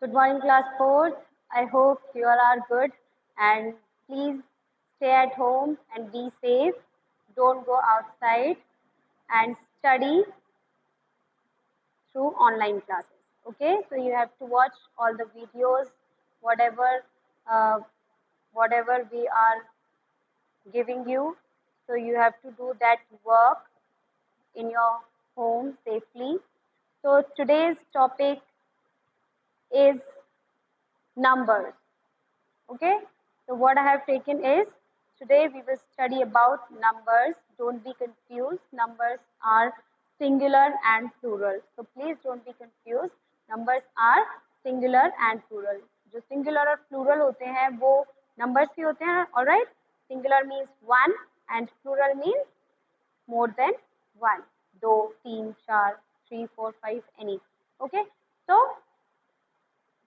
Good morning, class 4th. I hope you all are good and please stay at home and be safe. Don't go outside and study through online classes. Okay, so you have to watch all the videos, whatever, uh, whatever we are giving you. So you have to do that work in your home safely. So today's topic is numbers. Okay, so what I have taken is today we will study about numbers. Don't be confused. Numbers are singular and plural. So please don't be confused. Numbers are singular and plural. जो singular और plural होते हैं वो numbers ही होते हैं. Alright, singular means one and plural means more than one. दो, तीन, चार, 3, 4, 5, any. Okay, so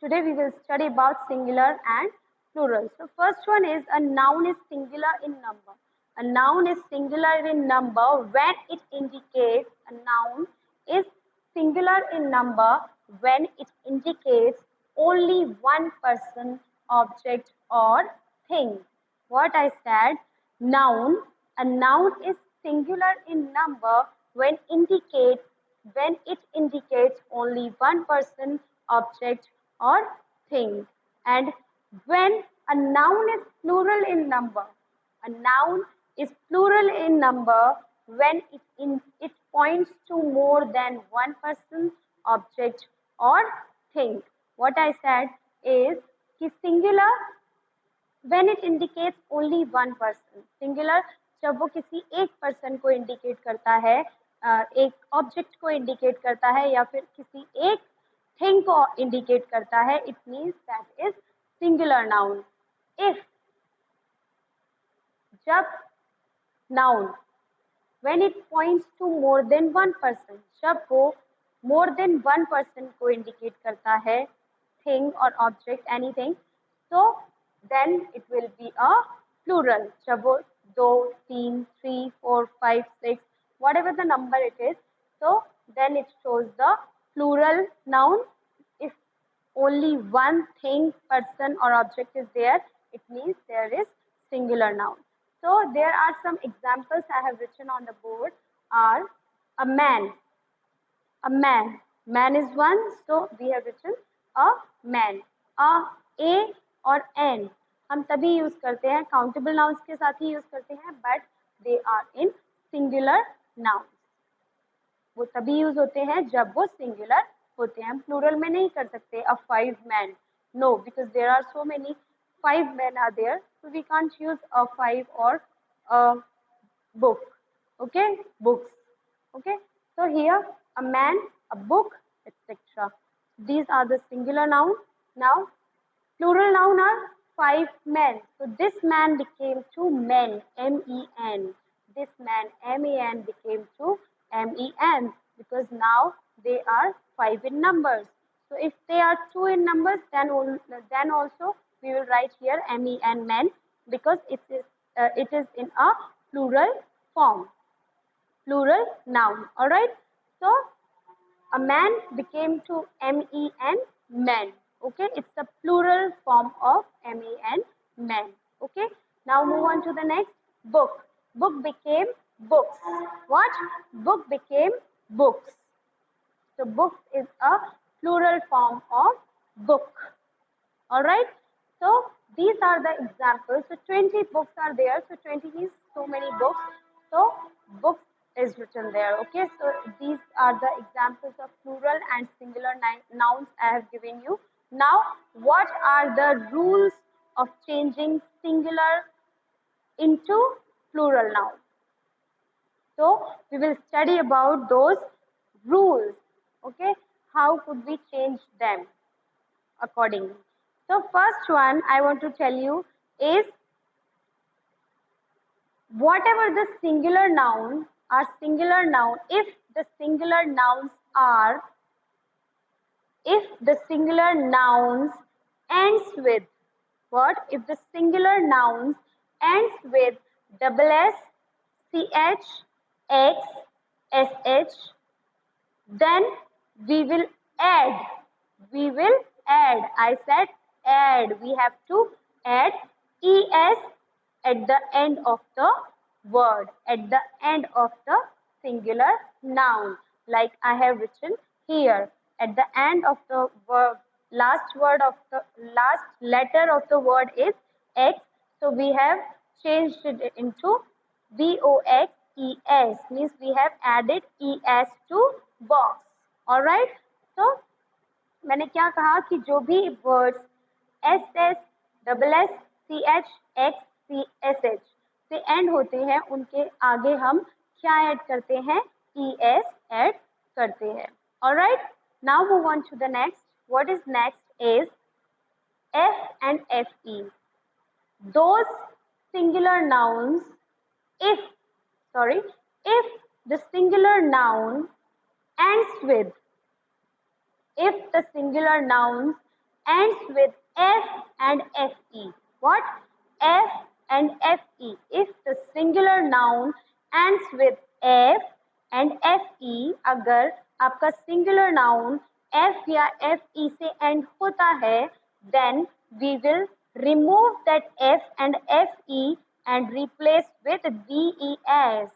today we will study about singular and plural. So first one is a noun is singular in number. A noun is singular in number when it indicates a noun is singular in number when it indicates only one person, object or thing. What I said, noun. A noun is singular in number when it indicates only one person, object or thing. And when a noun is plural in number, a noun is plural in number when it points to more than one person, object or thing. What I said is कि singular when it indicates only one person. Singular जब वो किसी एक person को indicate करता है, एक object को indicate करता है या फिर किसी एक thing को indicate करता है, it means that is singular noun. If जब noun when it points to more than one person, जब वो more than one person को indicate करता है, thing or object, anything, so then it will be a plural. जब वो 2, 3, 3, 4, 5, 6, whatever the number it is, so then it shows the plural noun. If only one thing, person or object is there, it means there is singular noun. So there are some examples I have written on the board are a man. A man. Man is one, so we have written a man. A और n हम तभी use करते हैं countable nouns के साथ ही use करते हैं but they are in singular nouns. वो तभी यूज होते हैं जब वो सिंगुलर होते हैं. हम प्लूरल में नहीं कर सकते a 5 man. No, because there are so many 5 men are there, so we can't use a 5 or a book. Okay, books. Okay, so here a man, a book, etc. These are the singular noun. Now plural noun are 5 men. So this man became 2 men, M-E-N. This man, M-A-N, became 2 M-E-N because now they are 5 in numbers. So if they are 2 in numbers, then also we will write here M-E-N, men, because it is in a plural form. Plural noun. Alright. So a man became 2 M-E-N, men. Okay, it's the plural form of M-A-N, men. Okay, now move on to the next. Book. Book became books. What? Book became books. So book is a plural form of book. Alright, so these are the examples. So 20 books are there. So 20 means so many books. So books is written there. Okay, so these are the examples of plural and singular nouns I have given you. Now, what are the rules of changing singular into plural noun? So, we will study about those rules. Okay, how could we change them accordingly? So, first one I want to tell you is whatever the singular noun are singular noun, if the singular nouns ends with what? If the singular nouns ends with double S, CH, X, SH, then we will add add. I said add. We have to add es at the end of the word, at the end of the singular noun. Like I have written here, at the end of the word, last letter of the word is X. So we have changed it into boxes, means we have added es to box. Alright, so मैंने क्या कहा कि जो भी words S S double S C H X C S H से end होते हैं उनके आगे हम क्या ऐड करते हैं, ई एस ऐड करते हैं. Alright, now move on to the next. What is next is F and F E. Those singular nouns if the singular noun ends with, if the singular noun ends with f and fe. What? F and fe. If the singular noun ends with f and fe, अगर आपका singular noun f या fe से end होता है, then we will remove that f and fe and replace with ves.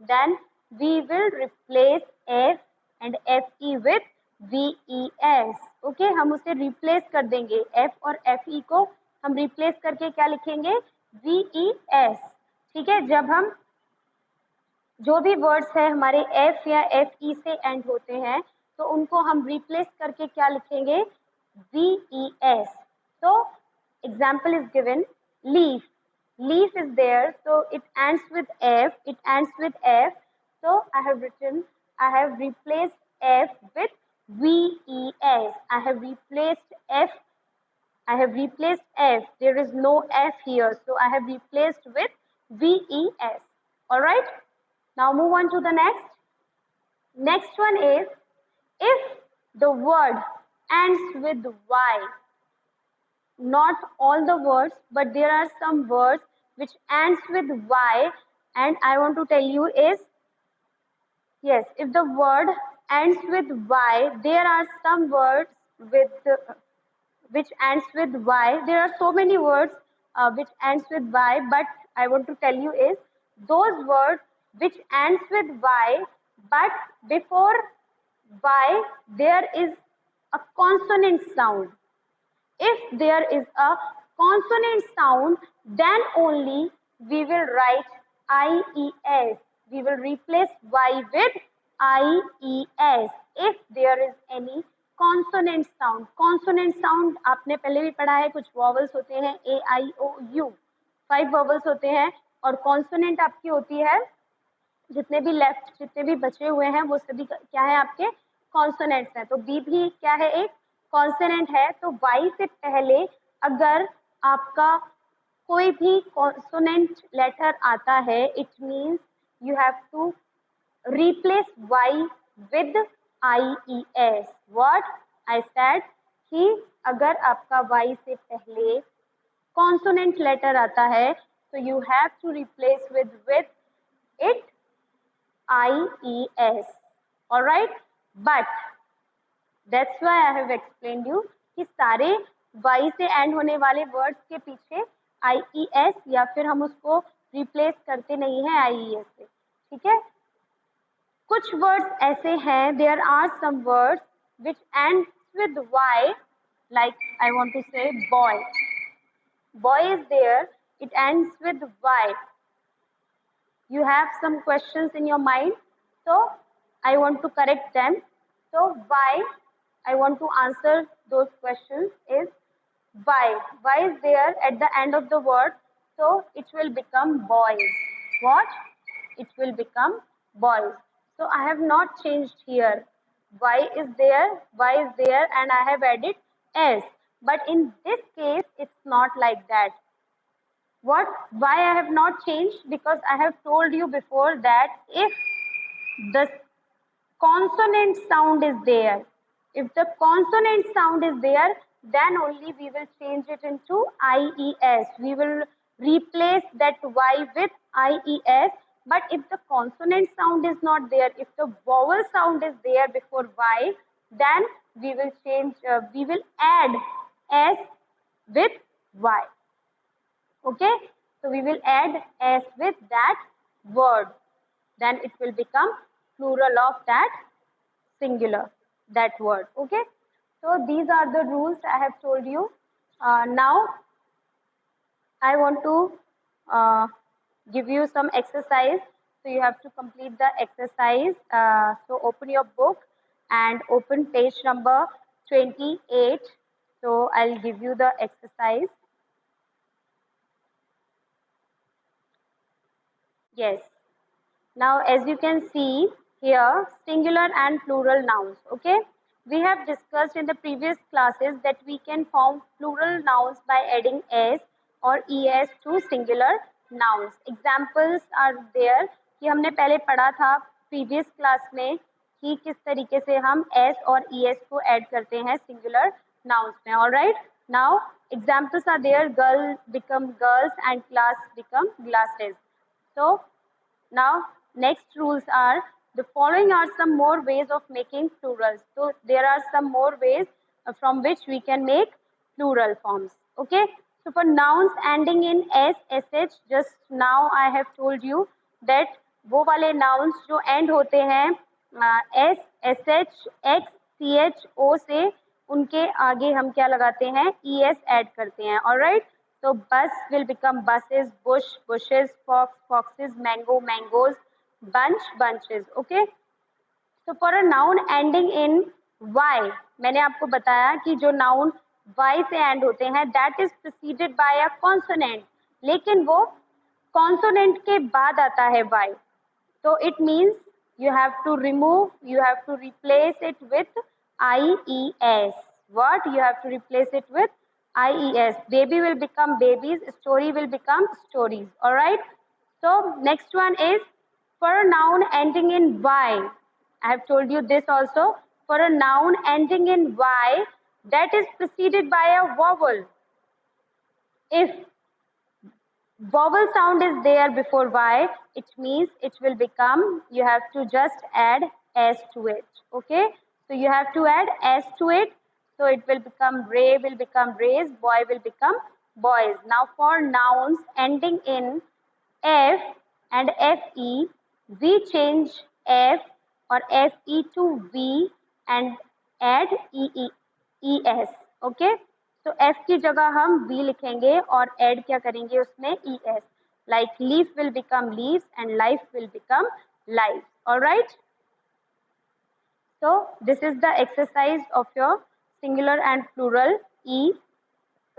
Then we will replace f and fe with ves. Okay, हम उसे replace कर देंगे. f और fe को हम रिप्लेस करके क्या लिखेंगे, ves. ठीक है, जब हम जो भी वर्ड्स है हमारे f या fe से एंड होते हैं तो उनको हम रिप्लेस करके क्या लिखेंगे, ves. So example is given, leaf. Leaf is there, so it ends with f. It ends with f. So I have replaced f with ves. I have replaced f. There is no f here, so I have replaced with ves. All right. Now move on to the next. Next one is if the word ends with y. Not all the words, but there are some words which ends with y, and I want to tell you is, yes, if the word ends with y, there are some words with which ends with y. There are so many words which ends with y, but I want to tell you is those words which ends with y, but before y there is a consonant sound. If there is a consonant sound, then only we will write IES. We will replace Y with IES. If there is any consonant sound आपने पहले भी पढ़ा है, कुछ vowels होते हैं A, I, O, U. 5 vowels होते हैं और consonant आपकी होती है, जितने भी बचे हुए हैं वो सभी क्या है आपके consonants हैं. तो B भी क्या है, एक कॉन्सोनेंट है. तो y से पहले अगर आपका कोई भी कॉन्सोनेंट लेटर आता है, it means you have to replace y with IES. What I said कि अगर आपका y से पहले कॉन्सोनेंट लेटर आता है तो you have to replace with it IES. Alright, but That's why I have explained you कि सारे y से एंड होने वाले वर्ड्स के पीछे IES या फिर हम उसको रिप्लेस करते नहीं हैं IES से. ठीक है, कुछ वर्ड्स ऐसे हैं, there are some words which ends with y, like I want to say boy. Boy is there, it ends with y. You have some questions in your mind, so I want to correct them. So why I want to answer those questions is y. Y is there at the end of the word, so it will become boys. What? It will become boys. So I have not changed here. Y is there, and I have added s. But in this case, it's not like that. What? Why I have not changed? Because I have told you before that if the consonant sound is there, if the consonant sound is there, then only we will change it into IES. We will replace that Y with IES. But if the consonant sound is not there, if the vowel sound is there before Y, then we will add s with y. Okay, so we will add s with that word, then it will become plural of that singular, that word. Okay, so these are the rules I have told you. Now I want to give you some exercise. So you have to complete the exercise. So open your book and open page number 28. So I'll give you the exercise. Yes. Now as you can see here, singular and plural nouns. Okay. We have discussed in the previous classes that we can form plural nouns by adding s और es to singular nouns. Examples are there कि हमने पहले पढ़ा था previous class में कि किस तरीके से हम s और es को add करते हैं singular nouns में. Alright. Now examples are there. Girl become girls and glass become glasses. So now next rules are the following are some more ways of making plurals. So there are some more ways from which we can make plural forms. Okay. So for nouns ending in s, sh, just now I have told you that वो वाले nouns जो end होते हैं s, sh, x, ch, o से उनके आगे हम क्या लगाते हैं es add करते हैं. Alright. So bus will become buses, bush, bushes, fox, foxes, mango, mangoes, bunch, bunches. Okay. So for a noun ending in y, मैंने आपको बताया कि जो noun y से end होते हैं that is preceded by a consonant, लेकिन वो consonant के बाद आता है y. So it means you have to replace it with IES. What? You have to replace it with IES. Baby will become babies, story will become stories. Alright? So next one is for a noun ending in Y. I have told you this also. For a noun ending in Y that is preceded by a vowel. If vowel sound is there before y, it means it will become, you have to just add s to it. Okay, so you have to add s to it, so it will become ray will become rays, boy will become boys. Now for nouns ending in f and fe, we change f or fe to v and add es. Okay, तो f की जगह हम v लिखेंगे और add क्या करेंगे उसमें es. Like leaf will become leaves and life will become lives. Alright. So this is the exercise of your singular and plural e.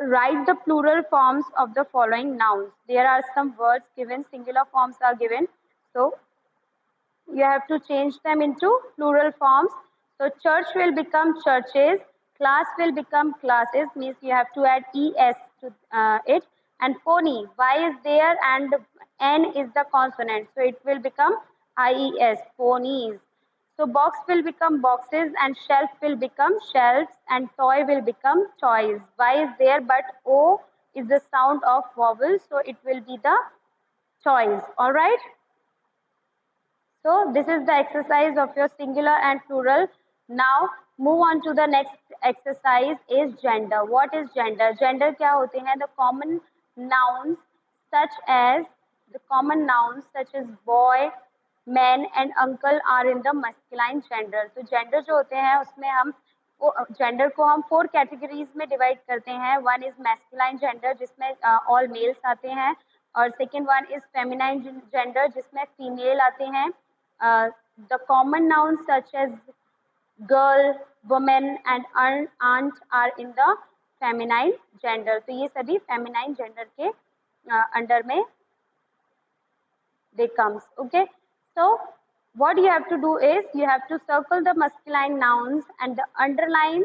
Write the plural forms of the following nouns. There are some words given, singular forms are given. So you have to change them into plural forms. So church will become churches, class will become classes, means you have to add es to it, and pony, y is there and n is the consonant, so it will become ies, ponies. So box will become boxes and shelf will become shelves and toy will become toys. Y is there but o is the sound of vowel, so it will be the toys. Alright. So this is the exercise of your singular and plural. Now move on to the next exercise is gender. What is gender? Gender क्या होते हैं? The common nouns such as boy, man and uncle are in the masculine gender. तो gender जो होते हैं उसमें हम gender को हम 4 categories में divide करते हैं. One is masculine gender जिसमें all males आते हैं, और second one is feminine gender जिसमें female आते हैं. The common nouns such as girl, woman and aunt are in the feminine gender. तो ये सभी feminine gender के under में they comes. Okay. So what you have to do is you have to circle the masculine nouns and underline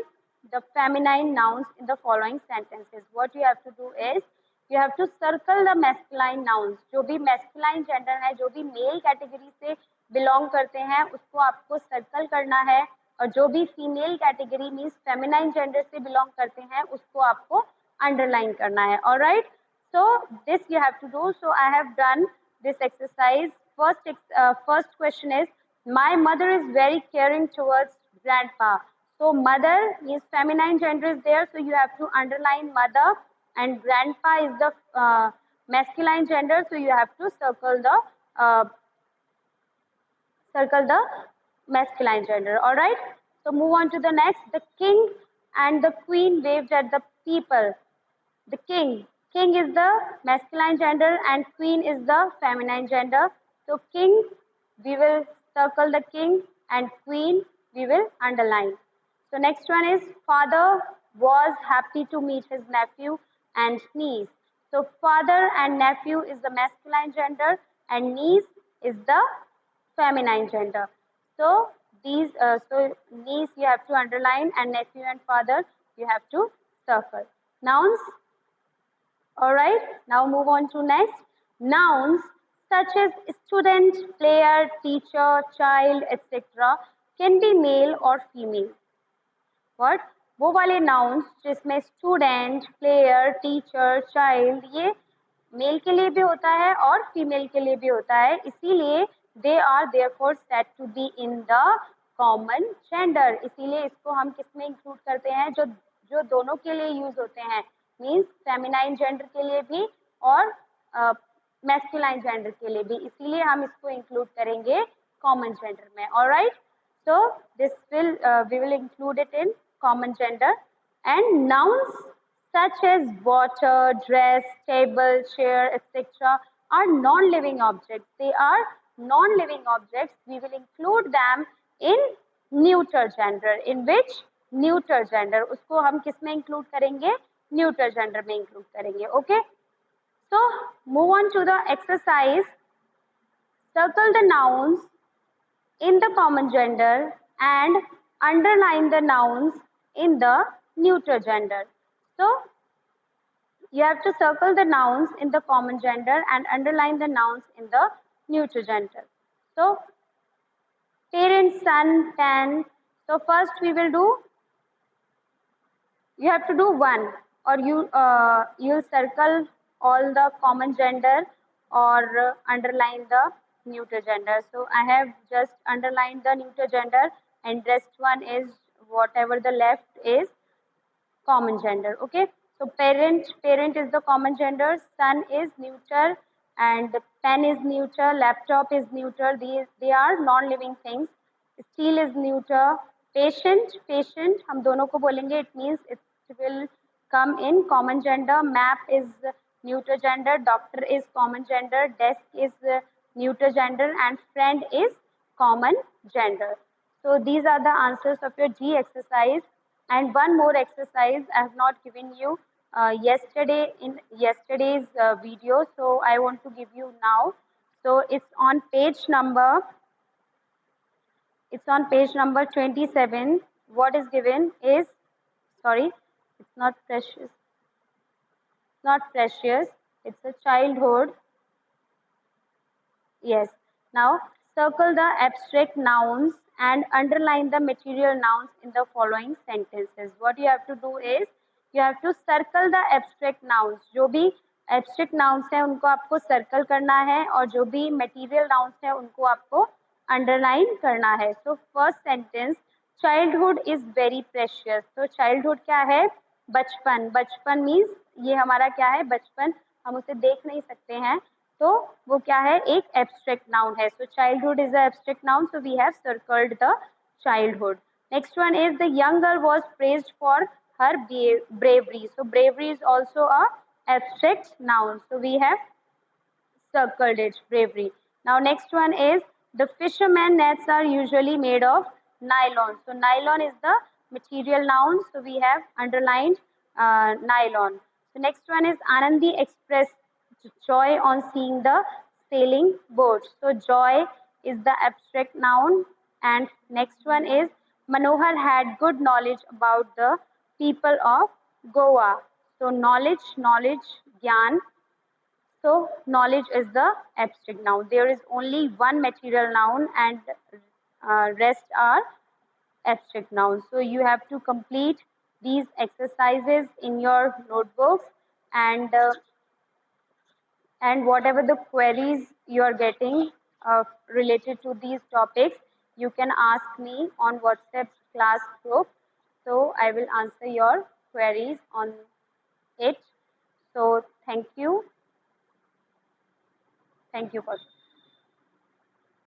the feminine nouns in the following sentences. What you have to do is you have to circle the masculine nouns. जो भी masculine gender है, जो भी male category से belong करते हैं, उसको आपको circle करना है, और जो भी female category means feminine gender से belong करते हैं, उसको आपको underline करना है. Alright. So this you have to do. So I have done this exercise. First question is, my mother is very caring towards grandpa. So mother means feminine gender is there, so you have to underline mother, and grandpa is the masculine gender, so you have to circle the masculine gender. All right. So move on to the next. The king and the queen waved at the people. The king. King is the masculine gender and queen is the feminine gender. So king, we will circle the king, and queen, we will underline. So next one is father was happy to meet his nephew and niece. So father and nephew is the masculine gender and niece is the feminine gender. So so niece you have to underline and nephew and father you have to circle. Nouns. All right, now move on to next. Nouns such as student, player, teacher, child, etc. can be male or female. What? वो वाले nouns जिसमें student, player, teacher, child ये mail के लिए भी होता है और फीमेल के लिए भी होता है, इसीलिए they are therefore said to be in the common gender. इसीलिए इसको हम किस में इंक्लूड करते हैं, जो जो दोनों के लिए यूज होते हैं, मीन्स फेमिनाइन जेंडर के लिए भी और मैस्कुलाइन जेंडर के लिए भी, इसीलिए हम इसको इंक्लूड करेंगे कॉमन जेंडर में. Alright, so this will we will include it in common gender. And nouns such as water, dress, table, chair, etc. are non-living objects. They are non-living objects. We will include them in neuter gender. In which? Neuter gender. उसको हम किस में include करेंगे? Neuter gender में include करेंगे. Okay? So move on to the exercise. Circle the nouns in the common gender and underline the nouns in the neuter gender. So you have to circle the nouns in the common gender and underline the nouns in the neuter gender. So parent, son, pen. So first we will do, you have to do one, or you'll circle all the common gender or underline the neuter gender. So I have just underlined the neuter gender and rest one is whatever the left is common gender. Okay, so parent is the common gender, son is neuter, and pen is neuter, laptop is neuter. They are non-living things. Steel is neuter. Patient हम दोनों को बोलेंगे, it means it will come in common gender. Map is neuter gender, doctor is common gender, desk is neuter gender, and friend is common gender. So these are the answers of your G exercise. And one more exercise I have not given you yesterday in yesterday's video, so I want to give you now. So it's on page number 27. What is given is, sorry, it's not precious. Not precious. It's a childhood. Yes. Now circle the abstract nouns and underline the material nouns in the following sentences. What you have to do is you have to circle the abstract nouns. जो भी abstract nouns है उनको आपको circle करना है और जो भी material nouns है उनको आपको underline करना है. So first sentence, childhood is very precious. So childhood क्या है? बचपन. बचपन means ये हमारा क्या है? बचपन. हम उसे देख नहीं सकते हैं, तो वो क्या है? एक एब्स्ट्रैक्ट नाउन है. So childhood is a abstract noun, so we have circled the childhood. Next one is the young girl was praised for her bravery. So bravery is also a abstract noun, so we have circled it, bravery. Now next one is the fisherman nets are usually made of nylon. So nylon is the material noun, so we have underlined nylon. The next one is Anandi expressed joy on seeing the sailing boat. So joy is the abstract noun. And next one is Manohar had good knowledge about the people of Goa. So knowledge, gyan. So knowledge is the abstract noun. There is only one material noun and rest are abstract nouns. So you have to complete these exercises in your notebooks, and whatever the queries you are getting related to these topics, you can ask me on WhatsApp class group. So I will answer your queries on it. So thank you. Thank you for